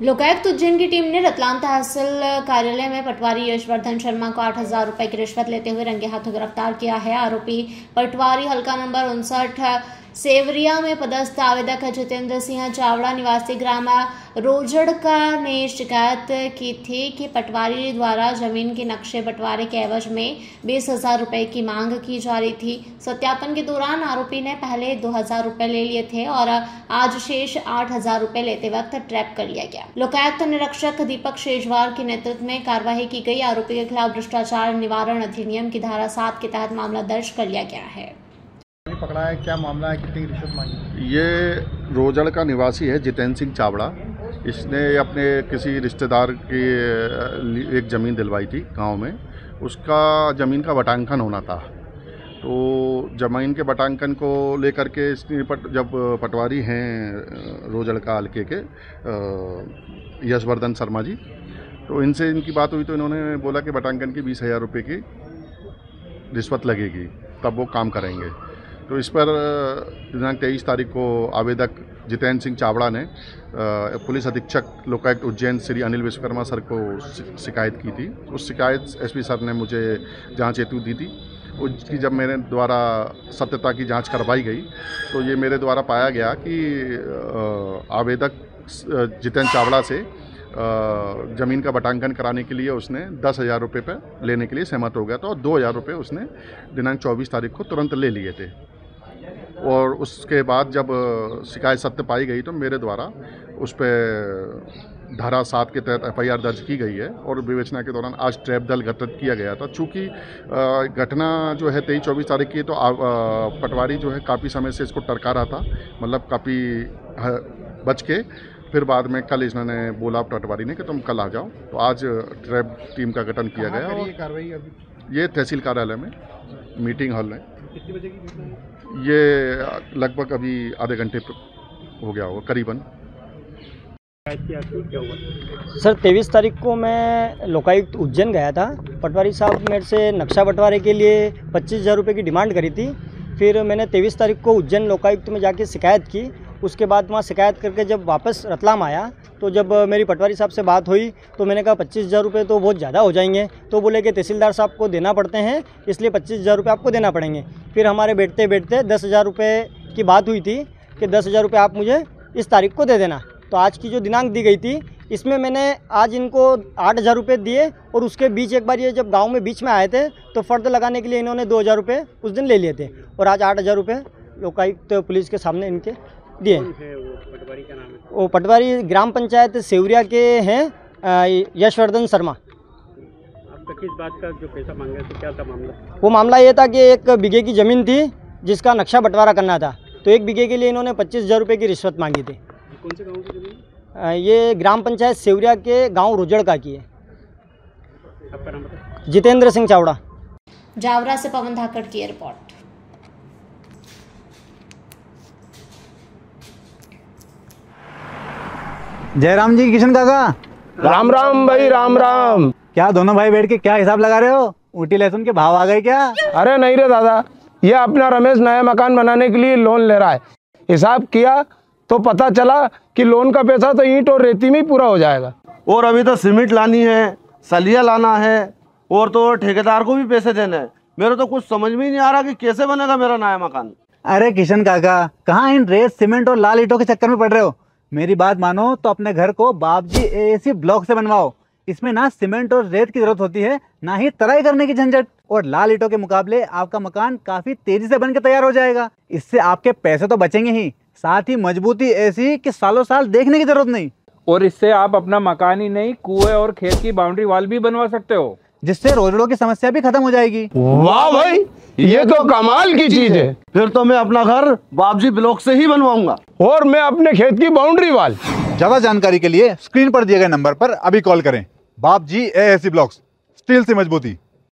लोकायुक्त उज्जैन की टीम ने रतलाम तहसील कार्यालय में पटवारी यशवर्धन शर्मा को 8,000 रुपए की रिश्वत लेते हुए रंगे हाथों गिरफ्तार किया है। आरोपी पटवारी हल्का नंबर 59 सेवरिया में पदस्थ आवेदक जितेंद्र सिंह चावड़ा निवासी ग्राम रोजड़का ने शिकायत की थी कि पटवारी द्वारा जमीन के नक्शे बंटवारे के एवज में 20,000 रुपए की मांग की जा रही थी। सत्यापन के दौरान आरोपी ने पहले 2,000 रुपए ले लिए थे और आज शेष 8,000 रुपए लेते वक्त ट्रैप कर लिया गया। लोकायुक्त निरीक्षक दीपक शेजवार के नेतृत्व में कार्रवाई की गई। आरोपी के खिलाफ भ्रष्टाचार निवारण अधिनियम की धारा 7 के तहत मामला दर्ज कर लिया गया है। पकड़ा है, क्या मामला है, कितनी रिश्वत मांगी? ये रोजड़ का निवासी है जितेंद्र सिंह चावड़ा। इसने अपने किसी रिश्तेदार की एक ज़मीन दिलवाई थी गांव में। उसका ज़मीन का बटांकन होना था, तो ज़मीन के बटांकन को लेकर के इसने जब पटवारी हैं रोजड़ का हल्के के यशवर्धन शर्मा जी, तो इनसे इनकी बात हुई तो इन्होंने बोला कि बटांकन की 20,000 रुपये की रिश्वत लगेगी, तब वो काम करेंगे। तो इस पर दिनांक 23 तारीख को आवेदक जितेंद्र सिंह चावड़ा ने पुलिस अधीक्षक लोकायुक्त उज्जैन श्री अनिल विश्वकर्मा सर को शिकायत की थी। उस शिकायत एसपी सर ने मुझे जांच हेतु दी थी। उसकी जब मेरे द्वारा सत्यता की जांच करवाई गई तो ये मेरे द्वारा पाया गया कि आवेदक जितेंद्र चावड़ा से ज़मीन का बटांकन कराने के लिए उसने 10,000 रुपये पर लेने के लिए सहमत हो गया था और 2,000 रुपये उसने दिनांक 24 तारीख को तुरंत ले लिए थे। और उसके बाद जब शिकायत सत्य पाई गई तो मेरे द्वारा उस पर धारा 7 के तहत FIR दर्ज की गई है और विवेचना के दौरान आज ट्रैप दल गठित किया गया था। चूँकि घटना जो है 23-24 तारीख की, तो पटवारी जो है काफ़ी समय से इसको टरका रहा था, मतलब काफ़ी बच के फिर बाद में कल इन्होंने बोला पटवारी ने कि तुम कल आ जाओ, तो आज ट्रैप टीम का गठन किया गया। और कार्रवाई अभी ये तहसील कार्यालय में मीटिंग हॉल में। कितने बजे की घटना है? ये लगभग अभी आधे घंटे हो गया होगा करीबन। क्या हुआ सर, 23 तारीख को मैं लोकायुक्त उज्जैन गया था। पटवारी साहब मेरे से नक्शा बंटवारे के लिए 25,000 रुपये की डिमांड करी थी। फिर मैंने 23 तारीख को उज्जैन लोकायुक्त में जाके शिकायत की। उसके बाद वहाँ शिकायत करके जब वापस रतलाम आया तो जब मेरी पटवारी साहब से बात हुई तो मैंने कहा 25,000 रुपये तो बहुत ज़्यादा हो जाएंगे। तो बोले कि तहसीलदार साहब को देना पड़ते हैं, इसलिए 25,000 रुपये आपको देना पड़ेंगे। फिर हमारे बैठते बैठते 10,000 रुपये की बात हुई थी कि 10,000 रुपये आप मुझे इस तारीख को दे देना। तो आज की जो दिनांक दी गई थी इसमें मैंने आज इनको 8,000 रुपये दिए और उसके बीच एक बार ये जब गाँव में बीच में आए थे तो फ़र्द लगाने के लिए इन्होंने 2,000 रुपये उस दिन ले लिए थे और आज 8,000 रुपये लोकायुक्त पुलिस के सामने इनके दिए। पटवारी का नाम है? वो पटवारी ग्राम पंचायत सेवरिया के हैं यशवर्धन शर्मा। आपका किस बात का जो पैसा मांगे तो क्या था मामला? वो मामला ये था कि 1 बीघे की ज़मीन थी जिसका नक्शा बंटवारा करना था, तो 1 बीघे के लिए इन्होंने 25,000 रुपये की रिश्वत मांगी थी। कौन से गाँव की ज़मीन? ये ग्राम पंचायत सेवरिया के गाँव रोजड़का की है। आपका नाम बताओ? जितेंद्र सिंह चावड़ा। जावरा से पवन धाकड़ की रिपोर्ट। जयराम जी, किशन काका। राम राम भाई, राम राम। क्या दोनों भाई बैठ के क्या हिसाब लगा रहे हो? ऊटी लहसुन के भाव आ गए क्या? अरे नहीं रे दादा, ये अपना रमेश नया मकान बनाने के लिए लोन ले रहा है। हिसाब किया तो पता चला कि लोन का पैसा तो ईंट और रेती में ही पूरा हो जाएगा। और अभी तो सीमेंट लानी है, सलिया लाना है और तो ठेकेदार को भी पैसे देने हैं। मेरे तो कुछ समझ में ही नहीं आ रहा कि कैसे बनेगा मेरा नया मकान। अरे किशन काका, कहाँ इन रेत सीमेंट और लाल ईंटों के चक्कर में पड़ रहे हो? मेरी बात मानो तो अपने घर को बाबजी AAC ब्लॉक से बनवाओ। इसमें ना सीमेंट और रेत की जरूरत होती है, ना ही तराई करने की झंझट। और लाल ईंटों के मुकाबले आपका मकान काफी तेजी से बनकर तैयार हो जाएगा। इससे आपके पैसे तो बचेंगे ही, साथ ही मजबूती ऐसी कि सालों साल देखने की जरूरत नहीं। और इससे आप अपना मकान ही नहीं, कुएं और खेत की बाउंड्री वॉल भी बनवा सकते हो, जिससे रोजड़ों की समस्या भी खत्म हो जाएगी। वाह भाई, ये तो कमाल की चीज है। फिर तो मैं अपना घर बाबजी ब्लॉक से ही बनवाऊंगा और मैं अपने खेत की बाउंड्री वाल। ज्यादा जानकारी के लिए स्क्रीन पर दिए गए नंबर पर अभी कॉल करें। बाबजी AAC ब्लॉक्स, स्टील से मजबूती।